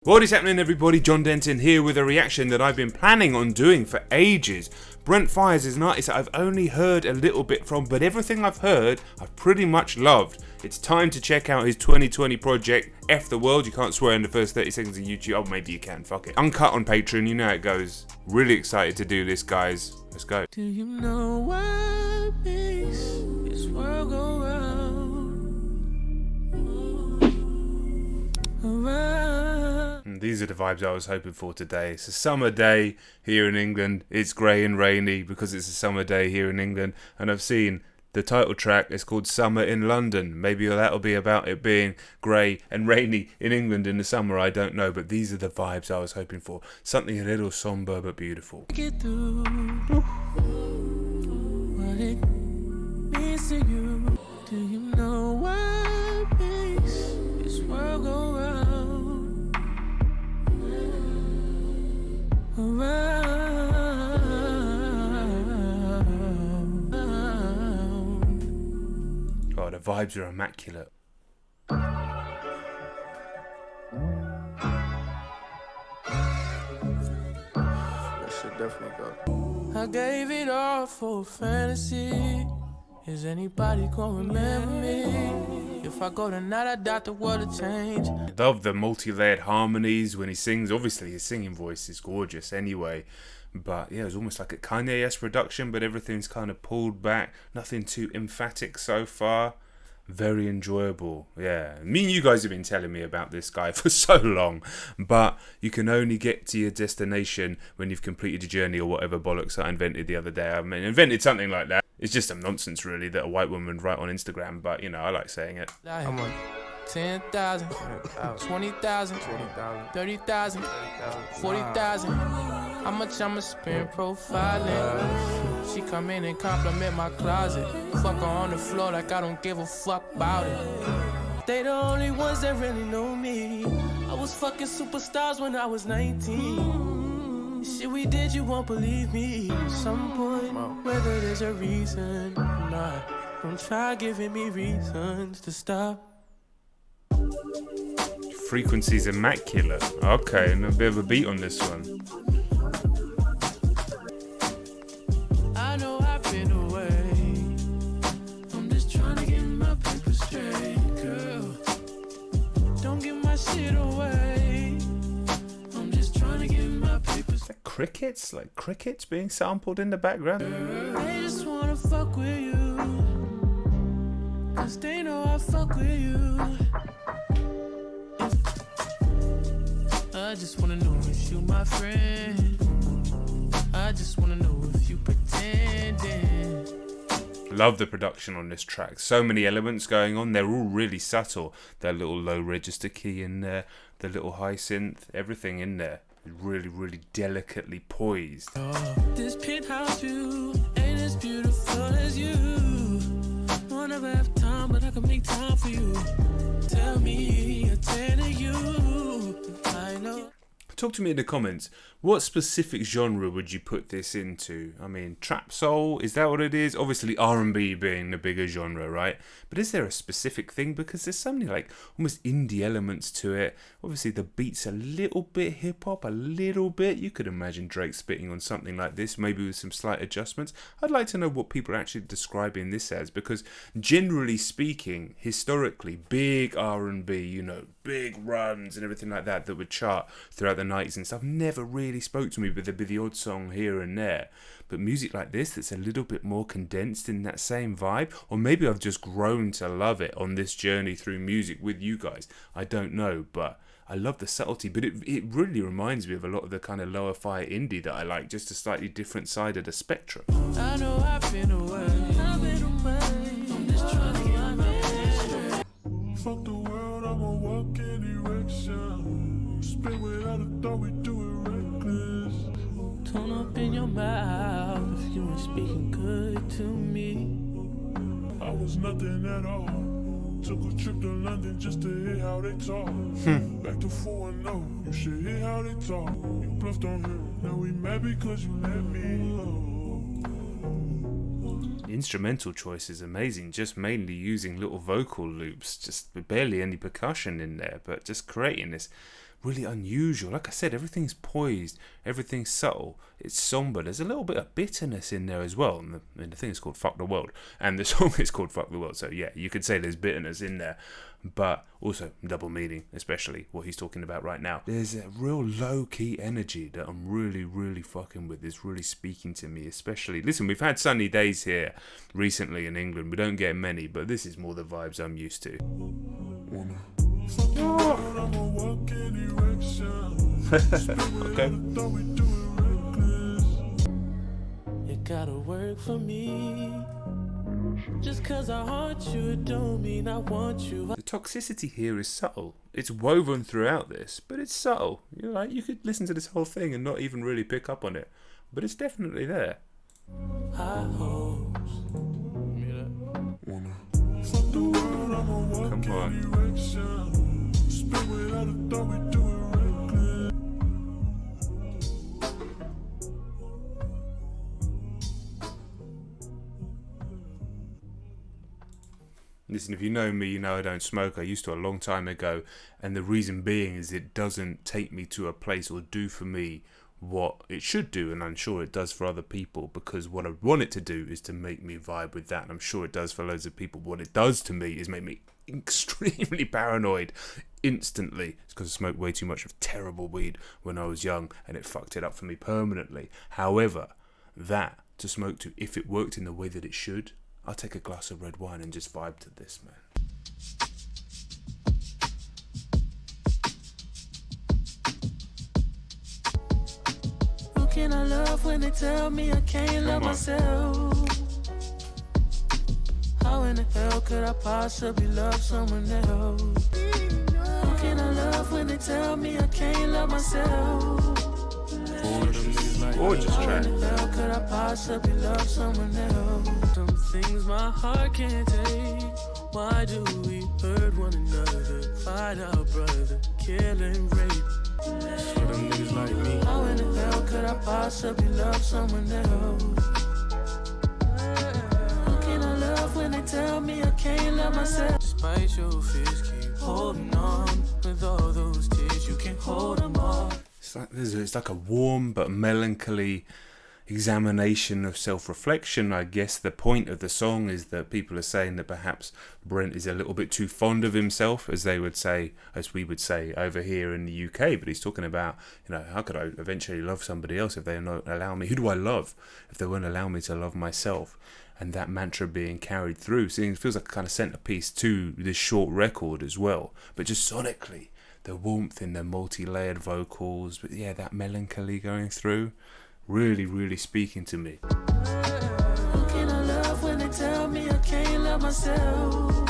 What is happening, everybody? John Denton here with a reaction that I've been planning on doing for ages. Brent Faiyaz is an artist that I've only heard a little bit from, but everything I've heard I've pretty much loved. It's time to check out his 2020 project, F the World. You can't swear in the first 30 seconds of YouTube. Oh, maybe you can, fuck it. Uncut on Patreon, you know how it goes. Really excited to do this, guys. Let's go. Do you know what makes this world go round? These are the vibes I was hoping for today. It's a summer day here in England. It's grey and rainy because it's a summer day here in England. And I've seen the title track is called Summer in London. Maybe that'll be about it being grey and rainy in England in the summer. I don't know. But these are the vibes I was hoping for. Something a little somber but beautiful. Get through what it means to you. Do you know what makes this world go round? Oh, the vibes are immaculate. That should definitely go. I gave it all for fantasy. Is anybody gonna remember me? If I go tonight, I doubt the world will change. Love the multi-layered harmonies when he sings. Obviously his singing voice is gorgeous anyway, but yeah, it was almost like a Kanye-esque production, but everything's kind of pulled back, nothing too emphatic so far. Very enjoyable. Yeah, me and you guys have been telling me about this guy for so long, but you can only get to your destination when you've completed your journey, or whatever bollocks I invented the other day. I mean, invented something like that. It's just some nonsense really that a white woman would write on Instagram, but you know, I like saying it. How much? 10,000, 20,000, 30,000, 40,000. How much I'ma spend profiling? She come in and compliment my closet. Fuck her on the floor like I don't give a fuck about it. They the only ones that really know me. I was fucking superstars when I was 19. Shit we did, you won't believe me. Some point, whether there's a reason or not, don't try giving me reasons to stop. Frequency's immaculate. Okay, and a bit of a beat on this one. I know I've been away. I'm just trying to get my paper straight, girl. Don't give my shit away. I'm just trying to get my paper straight. Crickets? Like crickets being sampled in the background? They just wanna fuck with you, 'cause they know I fuck with you. I just wanna know if you my friend. I just wanna know if you pretending. Love the production on this track. So many elements going on. They're all really subtle. That little low register key in there, the little high synth, everything in there. Really, really delicately poised. This penthouse view ain't as beautiful as you. I'll never have time, but I can make time for you. Tell me, I tell you, I know. Talk to me in the comments. What specific genre would you put this into? I mean, trap soul, is that what it is? Obviously R&B being the bigger genre, right? But is there a specific thing? Because there's so many like almost indie elements to it. Obviously the beat's a little bit hip hop, a little bit. You could imagine Drake spitting on something like this, maybe with some slight adjustments. I'd like to know what people are actually describing this as, because generally speaking, historically, big R&B, you know, big runs and everything like that would chart throughout the 90s and stuff, never really spoke to me, but there'd be the odd song here and there. But music like this that's a little bit more condensed in that same vibe, or maybe I've just grown to love it on this journey through music with you guys, I don't know, but I love the subtlety. But it really reminds me of a lot of the kind of lower fire indie that I like, just a slightly different side of the spectrum. I know I've been away. I'm just trying to get my straight. Fuck the world, I'ma walk in erection. Spit without a thought, we do it reckless. Tone up in your mouth if you were speaking good to me. I was nothing at all. Took a trip to London just to hear how they talk. Back to 4-0, you should hear how they talk. You bluffed on her, now we mad because you let me. The instrumental choice is amazing, just mainly using little vocal loops, just barely any percussion in there, but just creating this really unusual. Like I said, everything's poised, everything's subtle, it's somber. There's a little bit of bitterness in there as well. And the thing is called Fuck the World, and the song is called Fuck the World. So yeah, you could say there's bitterness in there, but also double meaning, especially what he's talking about right now. There's a real low-key energy that I'm really, really fucking with. It's really speaking to me, especially. Listen, we've had sunny days here recently in England. We don't get many, but this is more the vibes I'm used to. Okay. You gotta work for me. Just cause I haunt you, it don't mean I want you. The toxicity here is subtle. It's woven throughout this, but it's subtle. You're like, you could listen to this whole thing and not even really pick up on it, but it's definitely there. Come on. Listen, if you know me, you know I don't smoke. I used to a long time ago, and the reason being is it doesn't take me to a place or do for me what it should do, and I'm sure it does for other people, because what I want it to do is to make me vibe with that, and I'm sure it does for loads of people. What it does to me is make me extremely paranoid instantly. It's because I smoked way too much of terrible weed when I was young, and it fucked it up for me permanently. However, that to smoke to, if it worked in the way that it should, I'll take a glass of red wine and just vibe to this, man. Who can I love when they tell me I can't love myself? How in the hell could I possibly love someone else? Who can I love when they tell me I can't love myself? Gorgeous track. How in the hell could I possibly love someone else? Some things my heart can't take. Why do we hurt one another? Fight our brother, kill and rape. That's for them niggas like me. How in the hell could I possibly love someone else? Who can I love when they tell me I can't love myself? Despite your fears, keep holding on. With all those tears, you can't hold them all. It's like a warm but melancholy examination of self-reflection. I guess the point of the song is that people are saying that perhaps Brent is a little bit too fond of himself, as they would say, as we would say over here in the UK. But he's talking about, you know, how could I eventually love somebody else if they don't allow me? Who do I love if they won't allow me to love myself? And that mantra being carried through. So it feels like a kind of centerpiece to this short record as well. But just sonically, the warmth in the multi-layered vocals, but yeah, that melancholy going through, really, really speaking to me. Who can I love when they tell me I can't love myself?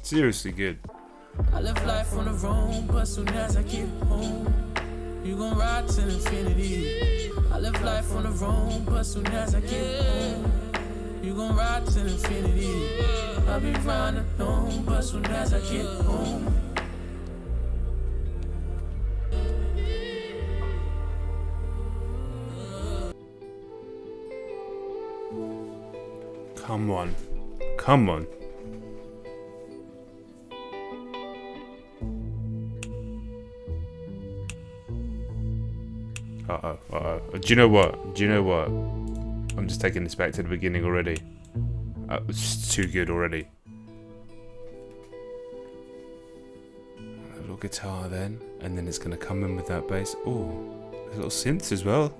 Seriously good. I live life on the road, but soon as I get home, you gon' ride to infinity. I live life on the road, but soon as I get home, you gon' ride to infinity. I'll be riding alone, but soon as I get home. Come on. Come on. Do you know what? I'm just taking this back to the beginning already. It's too good already. A little guitar then, and then it's going to come in with that bass. Ooh, a little synths as well.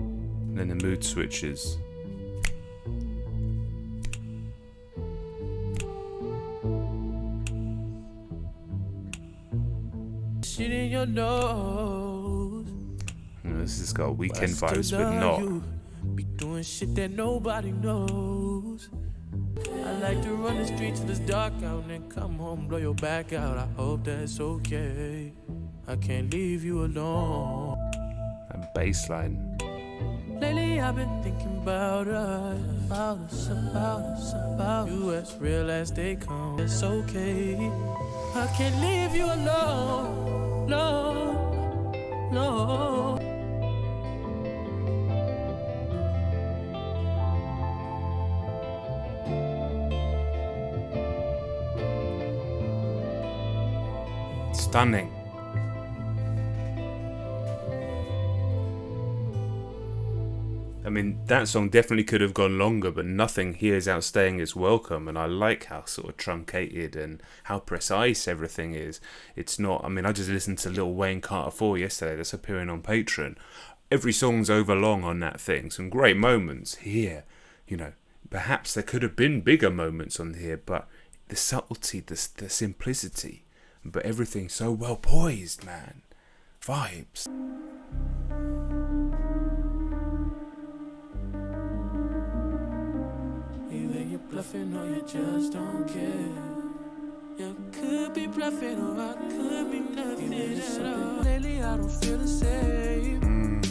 And then the mood switches. Shit in your nose. This has got weekend vibes, but not. Be doing shit that nobody knows. I like to run the streets till it's dark out and then come home, blow your back out. I hope that's okay. I can't leave you alone. That bass line. Lately I've been thinking about us, about you as real as they come. It's okay. I can't leave you alone, no, no. Stunning. I mean, that song definitely could have gone longer, but nothing here is outstaying its welcome, and I like how sort of truncated and how precise everything is. It's not, I mean, I just listened to Lil Wayne Carter 4 yesterday, that's appearing on Patreon. Every song's overlong on that thing, some great moments here, you know. Perhaps there could have been bigger moments on here, but the subtlety, the simplicity, but everything so well poised, man. Vibes. Either you're bluffing or you just don't care. You could be bluffing or I could be nothing at all. Lately I don't feel the same.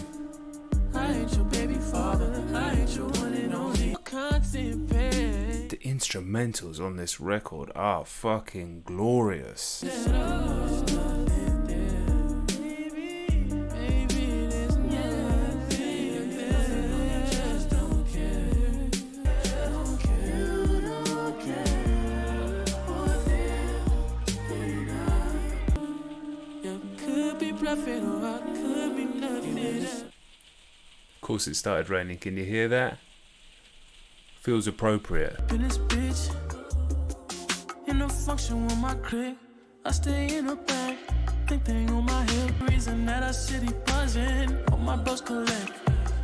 I ain't your baby father, I ain't your one and only. Constant pain. The instrumentals on this record are fucking glorious. Of course it started raining, can you hear that? Feels appropriate. In this bitch, in a function with my clique, I stay in the back, thing on my hip. Reason that I city buzzing, all my bros collect,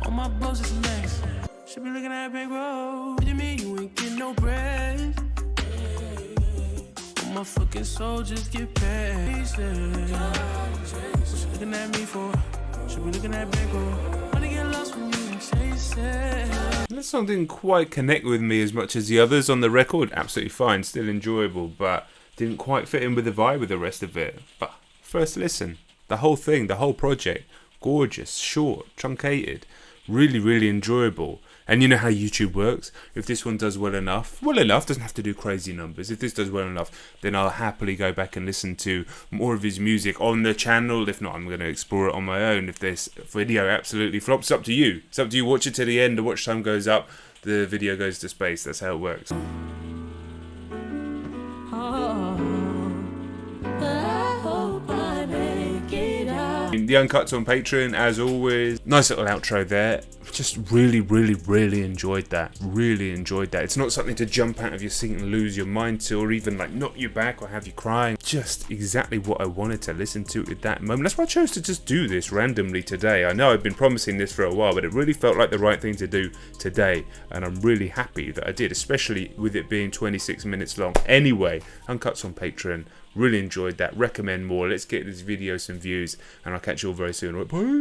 all my bros is next. Should be looking at big bro. What do you mean you ain't get no bread? All my fucking soldiers get paid. What you looking at me for? Should be looking at big bro. Wanna get lost when you ain't chasing. That song didn't quite connect with me as much as the others on the record. Absolutely fine, still enjoyable, but didn't quite fit in with the vibe with the rest of it. But first listen, the whole thing, the whole project, gorgeous, short, truncated, really, really enjoyable. And you know how YouTube works. If this one does well enough, doesn't have to do crazy numbers. If this does well enough, then I'll happily go back and listen to more of his music on the channel. If not, I'm going to explore it on my own. If this video absolutely flops, it's up to you. It's up to you. Watch it to the end. The watch time goes up. The video goes to space. That's how it works. The Uncut's on Patreon, as always. Nice little outro there. Just really, really, really enjoyed that. Really enjoyed that. It's not something to jump out of your seat and lose your mind to, or even like knock you back or have you crying. Just exactly what I wanted to listen to at that moment. That's why I chose to just do this randomly today. I know I've been promising this for a while, but it really felt like the right thing to do today. And I'm really happy that I did, especially with it being 26 minutes long. Anyway, Uncut's on Patreon. Really enjoyed that. Recommend more. Let's get this video some views, and I'll catch you all very soon. Right, bye.